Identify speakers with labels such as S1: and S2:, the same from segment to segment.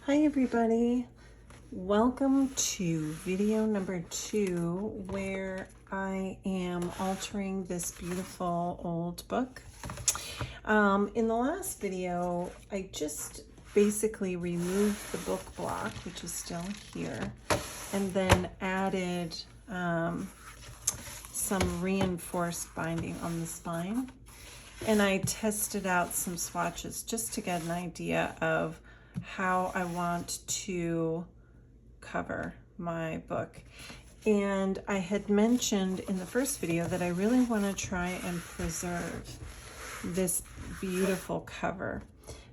S1: Hi everybody, welcome to video number 2 where I am altering this beautiful old book. In the last video I just basically removed the book block, which is still here, and then added some reinforced binding on the spine, and I tested out some swatches just to get an idea of how I want to cover my book. And I had mentioned in the first video that I really want to try and preserve this beautiful cover.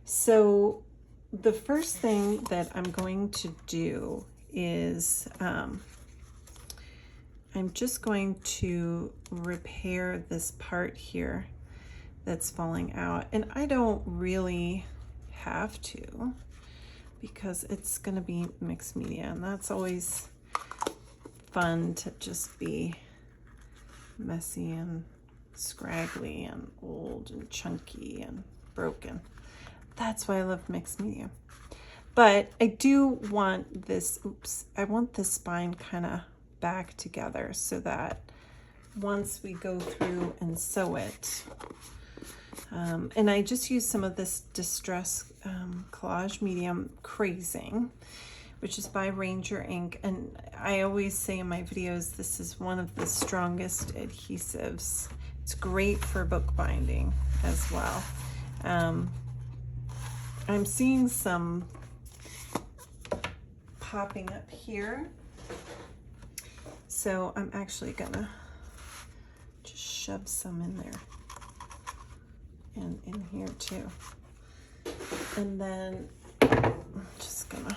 S1: So the first thing that I'm going to do is I'm just going to repair this part here that's falling out, and I don't really have to, because it's going to be mixed media, and that's always fun to just be messy and scraggly and old and chunky and broken. That's why I love mixed media. But I do want this, I want this spine kind of back together so that once we go through and sew it, and I just use some of this Distress collage medium Crazing, which is by Ranger Ink, and I always say in my videos this is one of the strongest adhesives. It's great for bookbinding as well. I'm seeing some popping up here, so I'm actually gonna just shove some in there and in here too. And then I'm just gonna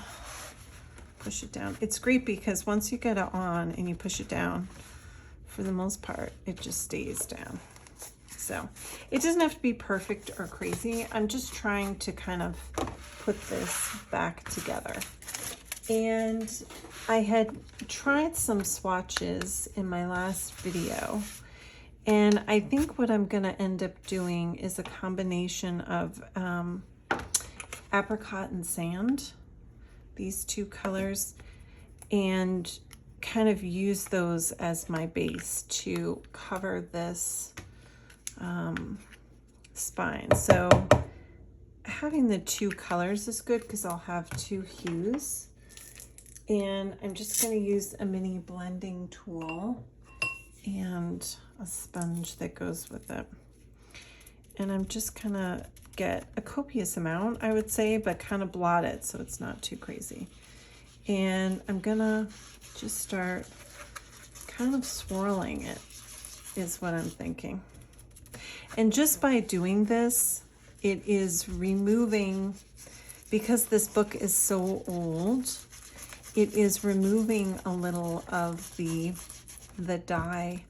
S1: push it down. It's great because once you get it on and you push it down, for the most part, it just stays down. So it doesn't have to be perfect or crazy. I'm just trying to kind of put this back together. And I had tried some swatches in my last video, and I think what I'm gonna end up doing is a combination of apricot and sand, these two colors, and kind of use those as my base to cover this spine. So having the two colors is good because I'll have two hues. And I'm just going to use a mini blending tool and a sponge that goes with it. And I'm just going to get a copious amount, I would say, but kind of blot it so it's not too crazy. And I'm going to just start kind of swirling it, is what I'm thinking. And just by doing this, it is removing, because this book is so old, it is removing a little of the dye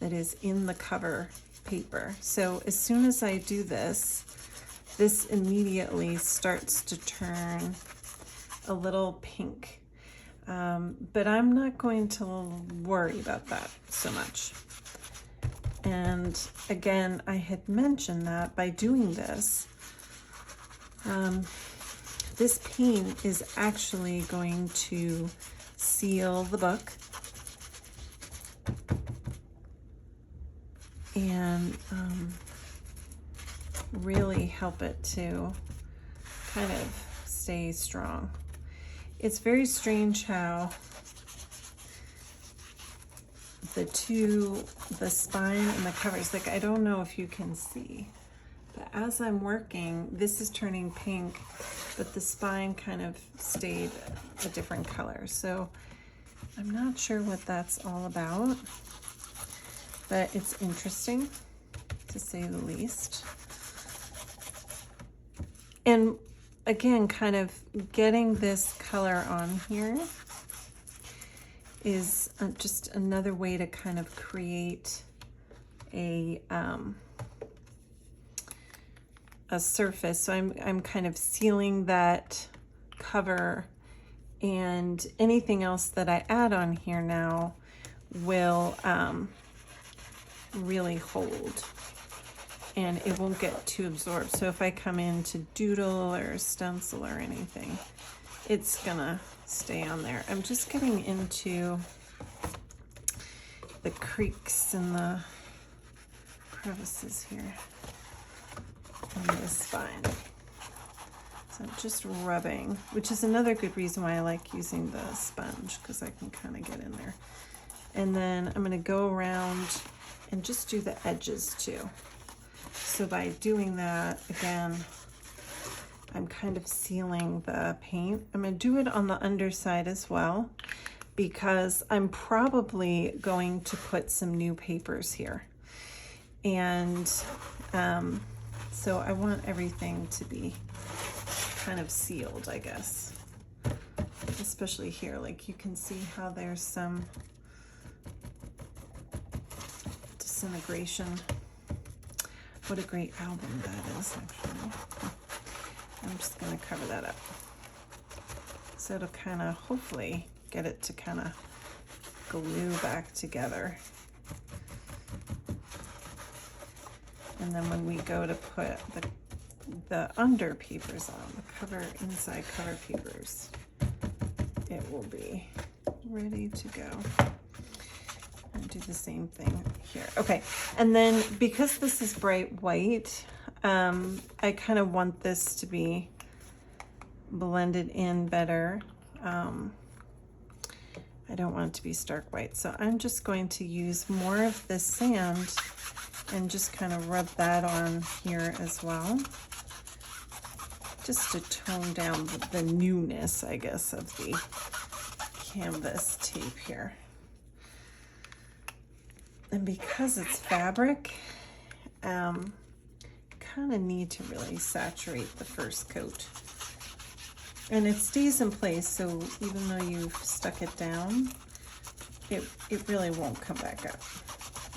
S1: that is in the cover paper. So as soon as I do this, this immediately starts to turn a little pink. But I'm not going to worry about that so much. And again, I had mentioned that by doing this, this paint is actually going to seal the book and really help it to kind of stay strong. It's very strange how the spine and the covers, like, I don't know if you can see, but as I'm working, this is turning pink, but the spine kind of stayed a different color. So I'm not sure what that's all about, but it's interesting to say the least. And again, kind of getting this color on here is just another way to kind of create a surface. So I'm kind of sealing that cover, and anything else that I add on here now will really hold, and it won't get too absorbed. So if I come in to doodle or stencil or anything, it's gonna stay on there. I'm just getting into the creaks and the crevices here on the spine. So I'm just rubbing, which is another good reason why I like using the sponge, because I can kind of get in there. And then I'm gonna go around and just do the edges too. So by doing that, again, I'm kind of sealing the paint. I'm gonna do it on the underside as well, because I'm probably going to put some new papers here. And so I want everything to be kind of sealed, I guess. Especially here, like you can see how there's some disintegration. What a great album that is, actually. I'm just gonna cover that up. So it'll kind of, hopefully, get it to kind of glue back together. And then when we go to put the under papers on, the inside cover papers, it will be ready to go. And do the same thing here. Okay, and then because this is bright white, I kind of want this to be blended in better. I don't want it to be stark white, so I'm just going to use more of this sand and just kind of rub that on here as well, just to tone down the newness, I guess, of the canvas tape here. And because it's fabric, kind of need to really saturate the first coat. And it stays in place, so even though you've stuck it down, it really won't come back up.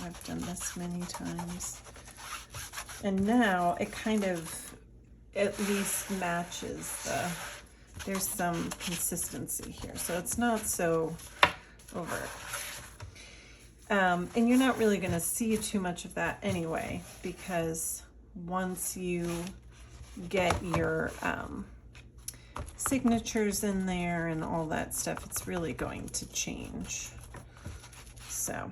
S1: I've done this many times. And now it kind of at least matches there's some consistency here, so it's not so overt. And you're not really going to see too much of that anyway, because once you get your signatures in there and all that stuff, it's really going to change. So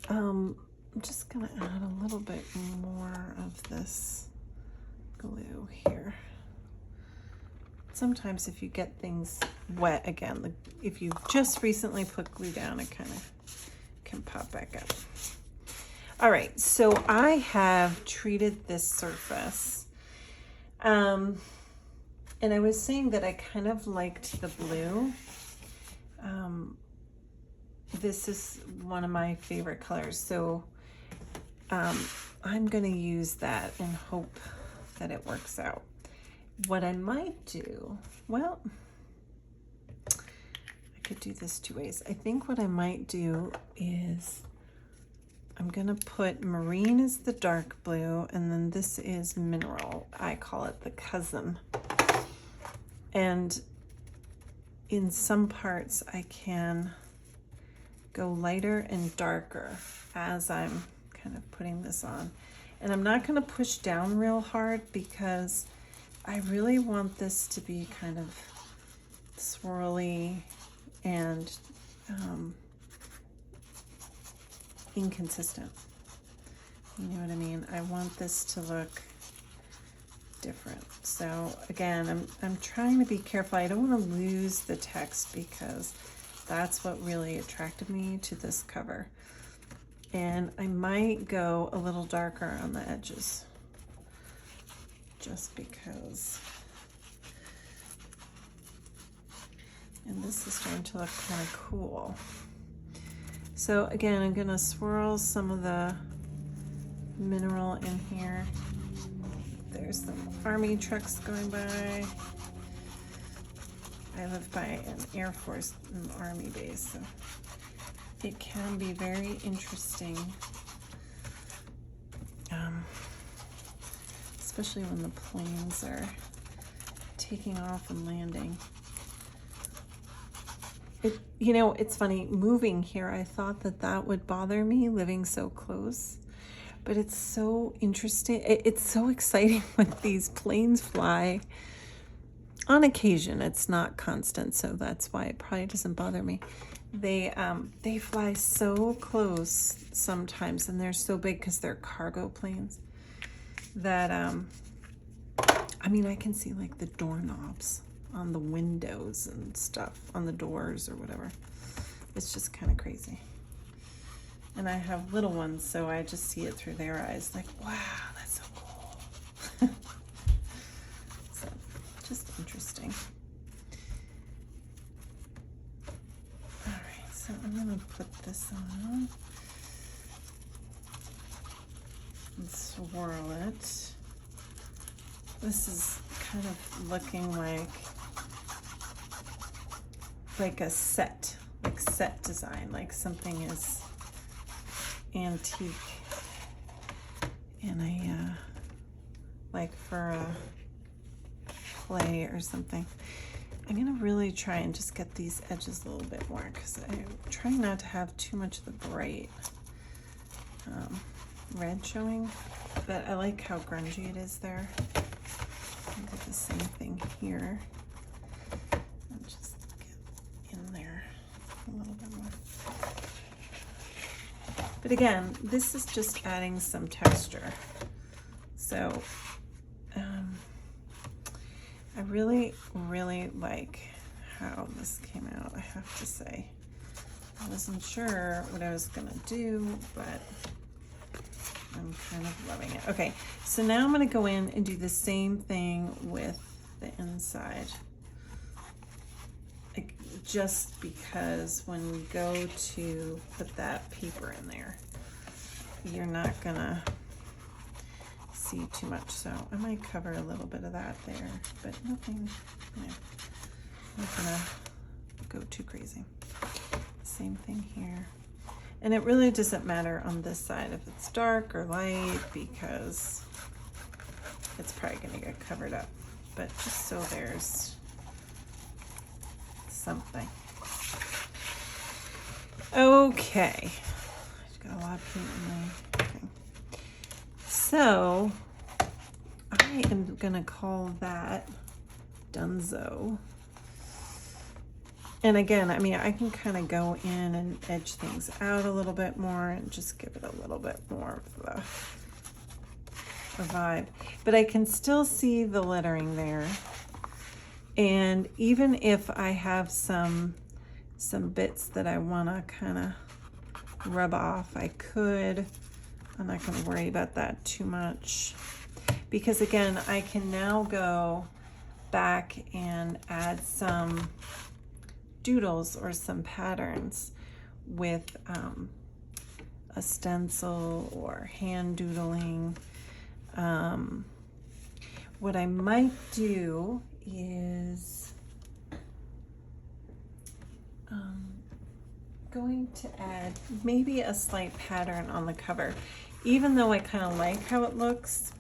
S1: I'm just going to add a little bit more of this glue here. Sometimes if you get things wet again, if you've just recently put glue down, it kind of can pop back up. All right, so I have treated this surface. And I was saying that I kind of liked the blue. This is one of my favorite colors, so I'm gonna use that and hope that it works out. What I might do, well, I could do this two ways. I think what I might do is I'm gonna put marine as the dark blue, and then this is mineral. I call it the cousin. And in some parts I can go lighter and darker as I'm kind of putting this on. And I'm not gonna push down real hard because I really want this to be kind of swirly and inconsistent. You know what I mean? I want this to look different. So again, I'm trying to be careful. I don't want to lose the text because that's what really attracted me to this cover. And I might go a little darker on the edges just because. And this is starting to look kind of cool. So again, I'm gonna swirl some of the mineral in here. There's some army trucks going by. I live by an Air Force and Army base, so it can be very interesting, especially when the planes are taking off and landing. You know, it's funny, moving here, I thought that would bother me, living so close. But it's so interesting. It's so exciting when these planes fly. On occasion, it's not constant, so that's why it probably doesn't bother me. They fly so close sometimes, and they're so big because they're cargo planes that I mean, I can see like the doorknobs on the windows and stuff, on the doors or whatever. It's just kind of crazy. And I have little ones, so I just see it through their eyes, like, wow, that's so cool. So, just interesting. All right, so I'm gonna put this on and swirl it. This is kind of looking like a set design, like something is antique in a like for a play or something. I'm gonna really try and just get these edges a little bit more because I'm trying not to have too much of the bright red showing, but I like how grungy it is there. I'll do the same thing here and just get in there a little bit more. But again, this is just adding some texture. So I really, really like how this came out, I have to say. I wasn't sure what I was gonna do, but I'm kind of loving it. Okay, so now I'm gonna go in and do the same thing with the inside. Just because when we go to put that paper in there, you're not gonna see too much. So I might cover a little bit of that there, but nothing, you know, I'm not gonna go too crazy. Same thing here. And it really doesn't matter on this side if it's dark or light because it's probably gonna get covered up. But just so there's something. Okay. I've got a lot of paint in my thing. So I am gonna call that Dunzo. And again, I mean, I can kind of go in and edge things out a little bit more and just give it a little bit more of the vibe. But I can still see the lettering there. And even if I have some bits that I want to kind of rub off, I could. I'm not going to worry about that too much. Because again, I can now go back and add some doodles or some patterns with a stencil or hand doodling. What I might do is going to add maybe a slight pattern on the cover. Even though I kind of like how it looks,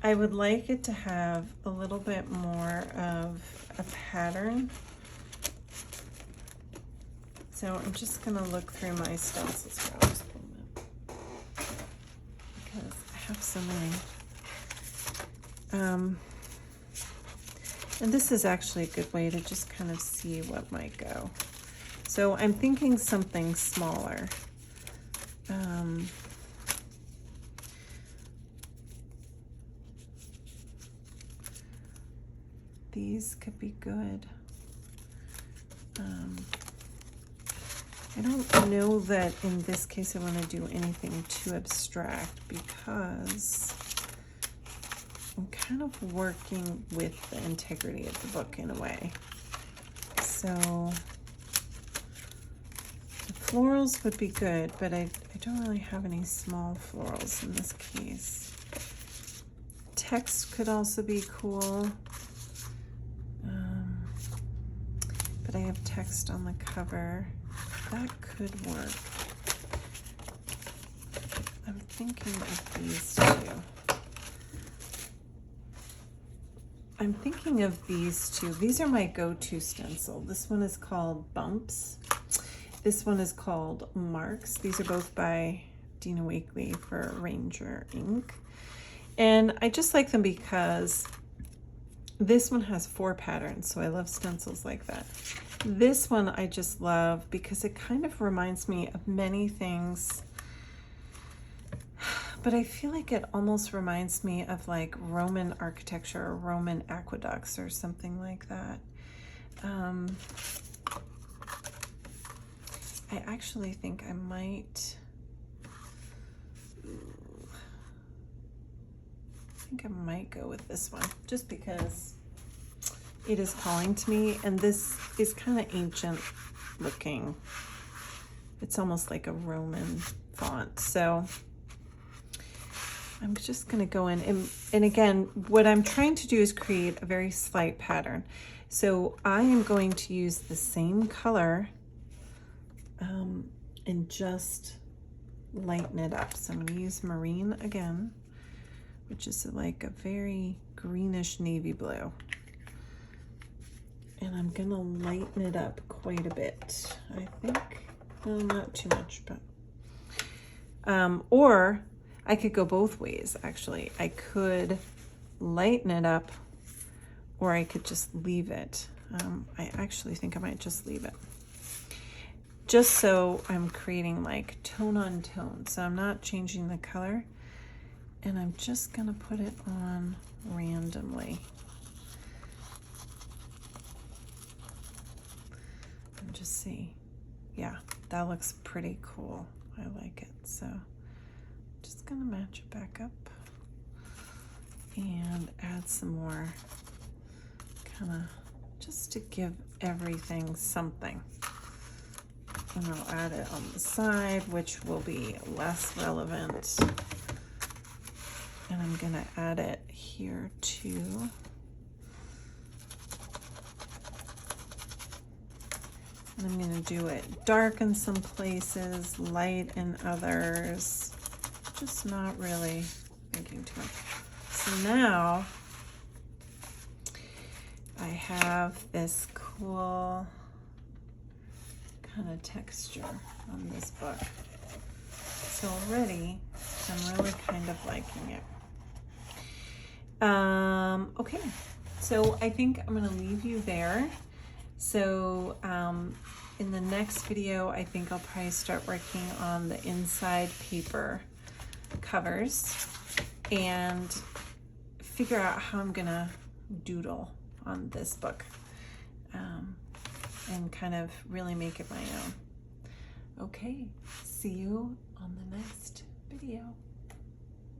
S1: I would like it to have a little bit more of a pattern. So I'm just gonna look through my stencils for just a moment because I have so many. And this is actually a good way to just kind of see what might go. So I'm thinking something smaller. These could be good. I don't know that in this case I want to do anything too abstract because I'm kind of working with the integrity of the book in a way. So the florals would be good, but I don't really have any small florals in this case. Text could also be cool. But I have text on the cover. That could work. I'm thinking of these two. I'm thinking of these two. These are my go-to stencil. This one is called Bumps. This one is called Marks. These are both by Dina Wakley for Ranger ink. And I just like them because This one has 4 patterns, so I love stencils like that. This one I just love because it kind of reminds me of many things, but I feel like it almost reminds me of like Roman architecture or Roman aqueducts or something like that. I actually think I might, go with this one just because it is calling to me, and this is kind of ancient looking. It's almost like a Roman font. So I'm just going to go in and again, what I'm trying to do is create a very slight pattern. So I am going to use the same color and just lighten it up. So I'm going to use Marine again, which is like a very greenish navy blue. And I'm going to lighten it up quite a bit, I think. Well, not too much, but or I could go both ways, actually. I could lighten it up, or I could just leave it. I actually think I might just leave it. Just so I'm creating like tone on tone. So I'm not changing the color, and I'm just gonna put it on randomly. And just see. Yeah, that looks pretty cool. I like it. So just gonna match it back up and add some more, kind of just to give everything something. And I'll add it on the side, which will be less relevant. And I'm gonna add it here too. And I'm gonna do it dark in some places, light in others, just not really thinking too much. So now I have this cool kind of texture on this book. So already I'm really kind of liking it. Okay, so I think I'm gonna leave you there. So in the next video, I think I'll probably start working on the inside paper covers and figure out how I'm gonna doodle on this book and kind of really make it my own. Okay, see you on the next video.